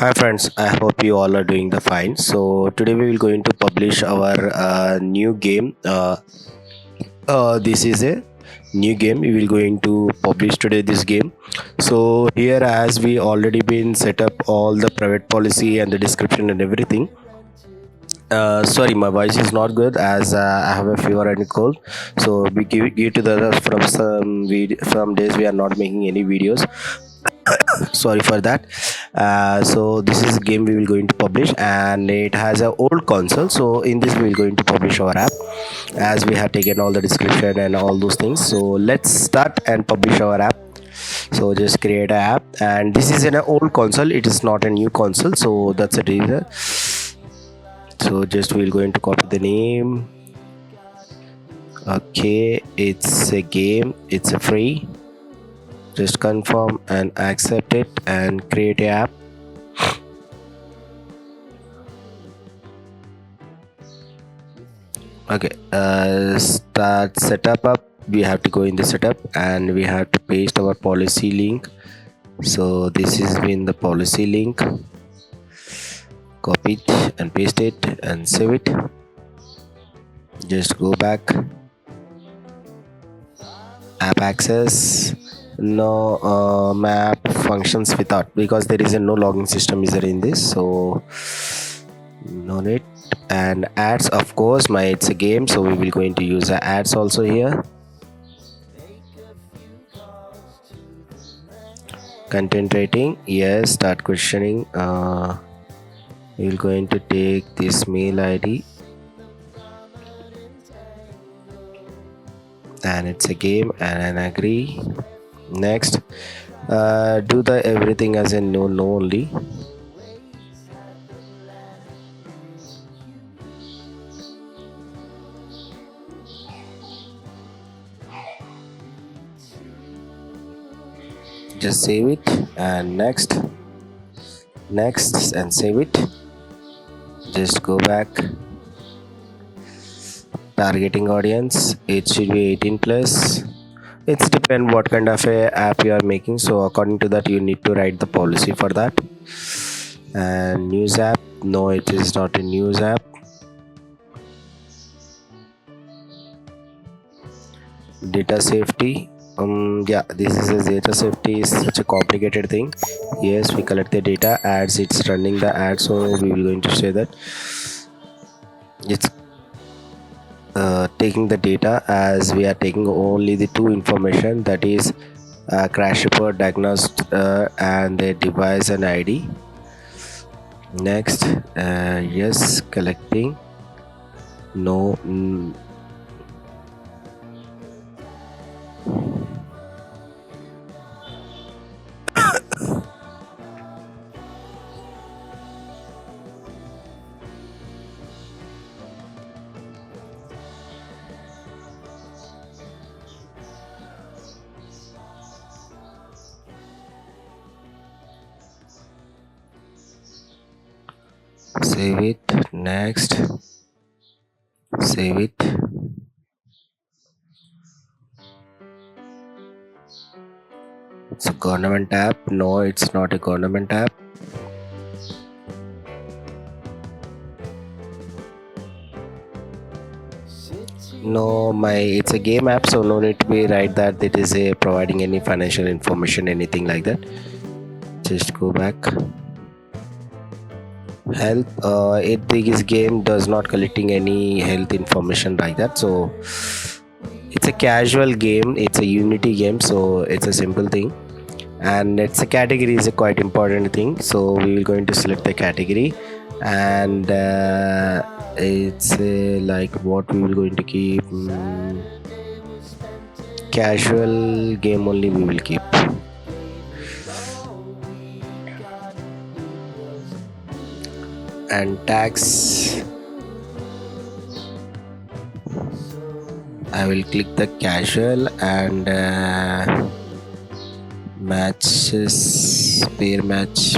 Hi friends, I hope you all are doing the fine. So today we will going to publish our new game. This is a new game. We will going to publish today this game. So here, as we already been set up all the private policy and the description and everything. Sorry, my voice is not good as I have a fever and cold. So we give to the from from days we are not making any videos. Sorry for that. So this is a game we will going to publish, and it has a old console. So in this we will going to publish our app, as we have taken all the description and all those things. So let's start and publish our app. So just create an app, and this is an old console, it is not a new console, so that's a reason. So just we'll going to copy the name. Okay, it's a game, it's a free. Just confirm and accept it and create a app. Okay, start setup up. We have to go in the setup and we have to paste our policy link. So this is been the policy link. Copy it and paste it and save it. Just go back. App access. No map functions without, because there is a no logging system is there in this, so no need. And ads, of course, it's a game, so we will going to use the ads also here. Content rating, yes. Start questioning. We will going to take this mail ID, and it's a game, and agree. Next. Do the everything as a no only. Just save it and next and save it. Just go back. Targeting audience, it should be 18 plus. It's depend what kind of a app you are making, so according to that you need to write the policy for that. And news app, no, it is not a news app. Data safety, yeah, this is a data safety is such a complicated thing. Yes, we collect the data, ads, it's running the ad, so we will going to say that it's taking the data, as we are taking only the two information, that is crash report diagnosed and the device and ID. Next. Yes, collecting. No. Save it. Next. Save it. It's a government app. No, it's not a government app. No, it's a game app, so no need to be write that it is a providing any financial information, anything like that. Just go back. Health, this game does not collecting any health information like that, so it's a casual game, it's a unity game, so it's a simple thing. And it's a category is a quite important thing, so we will going to select the category, and it's like what we will going to keep. Casual game only we will keep. And tags, I will click the casual, and matches, pair match.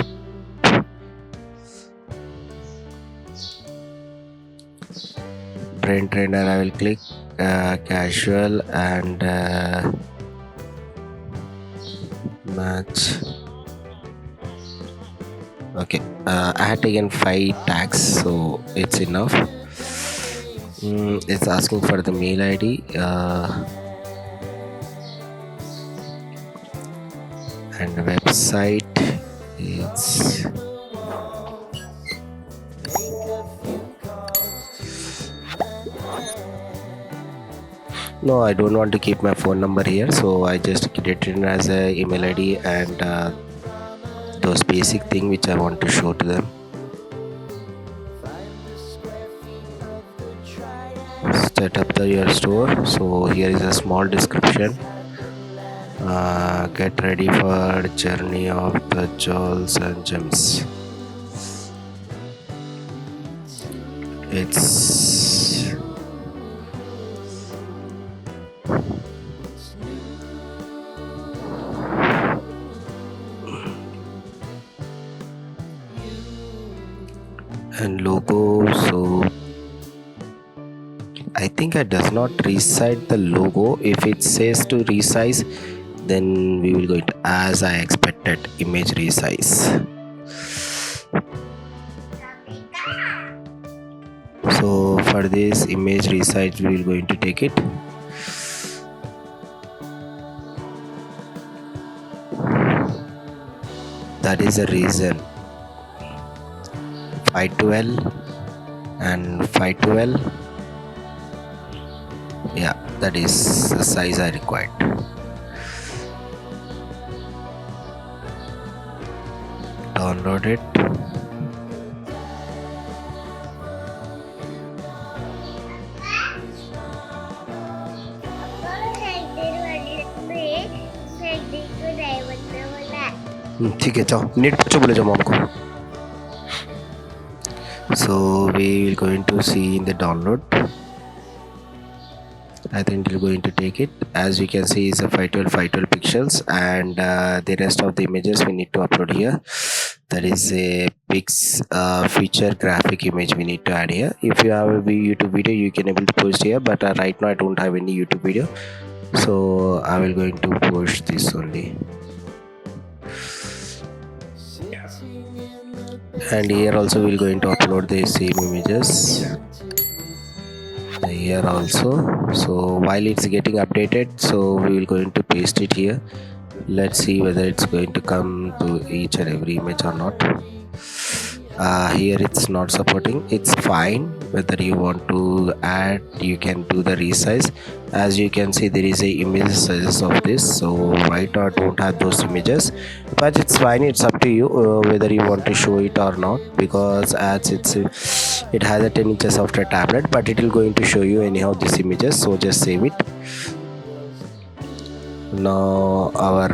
Brain trainer, I will click casual, and match. Okay, I had taken 5 tags, so it's enough. It's asking for the mail ID and the website. It's no, I don't want to keep my phone number here, so I just created it as a email ID and those basic thing which I want to show to them. Set up your store. So here is a small description. Get ready for journey of the jewels and gems. It's and logo. So I think it does not resize the logo. If it says to resize, then we will go it as I expected, image resize. So for this image resize, we will going to take it. That is the reason 512 and 512. Yeah, that is the size I required. Download it. ठीक है जाओ net पूछो बोले जाओ mom को. So we will going to see in the download. I think we're going to take it. As you can see, is a 512 pixels, and the rest of the images we need to upload here. That is a pix feature graphic image we need to add here. If you have a YouTube video, you can able to post here, but right now I don't have any YouTube video, so I will going to post this only. And here also we're going to upload the same images here also. So while it's getting updated, so we will going to paste it here. Let's see whether it's going to come to each and every image or not. Here it's not supporting. It's fine. Whether you want to add, you can do the resize. As you can see, there is a image sizes of this, so right now I don't have those images, but it's fine. It's up to you whether you want to show it or not, because as it has a 10 inches of a tablet, but it will going to show you anyhow these images, so just save it. Now our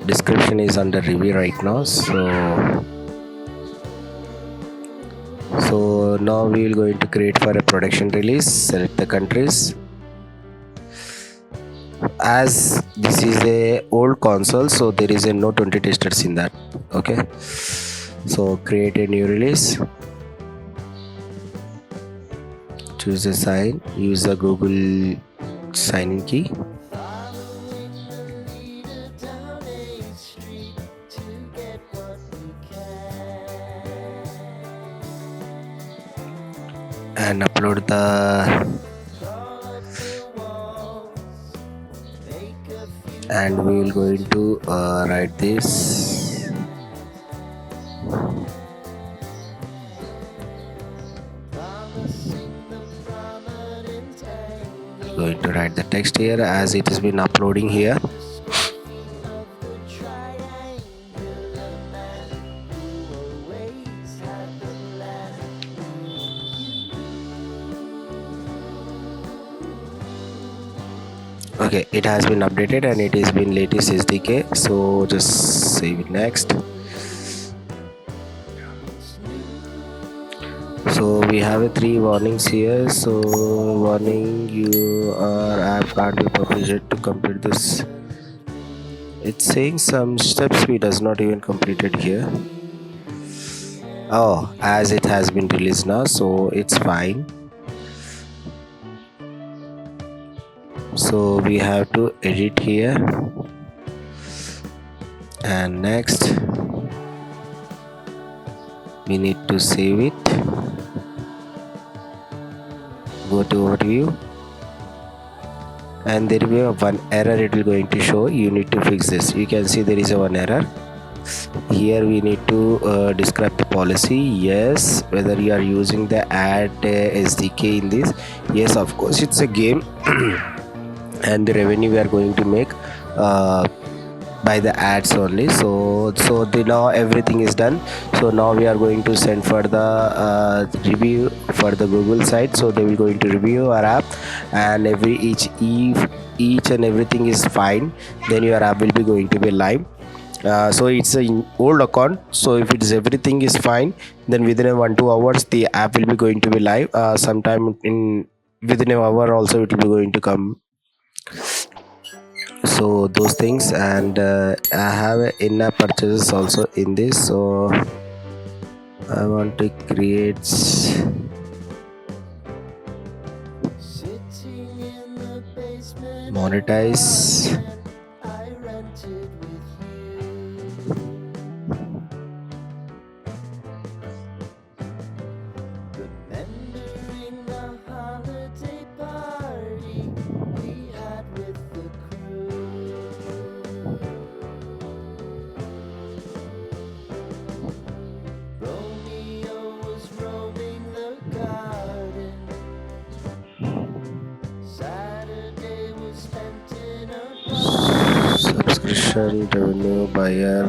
description is under review right now, so now we will going to create for a production release. Select the countries. As this is a old console, so there is a no 20 testers in that. Okay, so create a new release, choose a sign, use the Google sign in key, and upload and we will going to write this. Going to write the text here as it has been uploading here. Okay, it has been updated and it has been latest SDK, so just save it next. So we have 3 warnings here. So warning, your app can't be published to complete this. It's saying some steps we does not even completed here. Oh, as it has been released now, so it's fine. So we have to edit here, and next We need to save it. Go to overview, and there will be a one error it will going to show. You need to fix this. You can see there is a one error. Here we need to describe the policy. Yes, whether you are using the add SDK in this. Yes, of course it's a game and the revenue we are going to make uh, by the ads only. So the now everything is done. So now we are going to send for the review for the Google site. So they will going to review our app, and every each and everything is fine, then your app will be going to be live. So it's an old account, so if it is everything is fine, then within a 1-2 hours the app will be going to be live. Sometime in within an hour also it will be going to come. So those things, and I have in-app purchases also in this. So I want to create monetize. Subscription revenue buyer.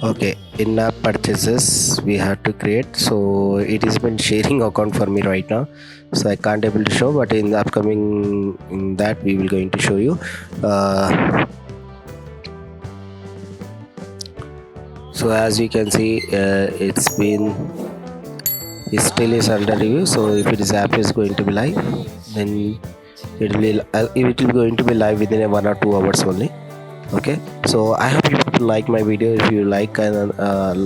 Okay, in-app purchases we have to create. So it has been sharing account for me right now, so I can't able to show, but in the upcoming in that we will going to show you. So as you can see, it still is under review. So if it is app is going to be live, then it will going to be live within a 1 or 2 hours only. Okay, so I hope you like my video. If you like and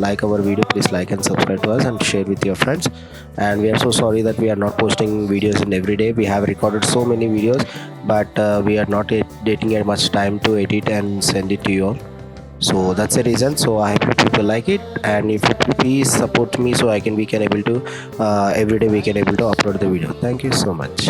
like our video, please like and subscribe to us and share with your friends. And we are so sorry that we are not posting videos in every day. We have recorded so many videos, but we are not getting much time to edit and send it to you all. So that's the reason. So I hope people like it, and if you please support me, so we can able to every day we can able to upload the video. Thank you so much.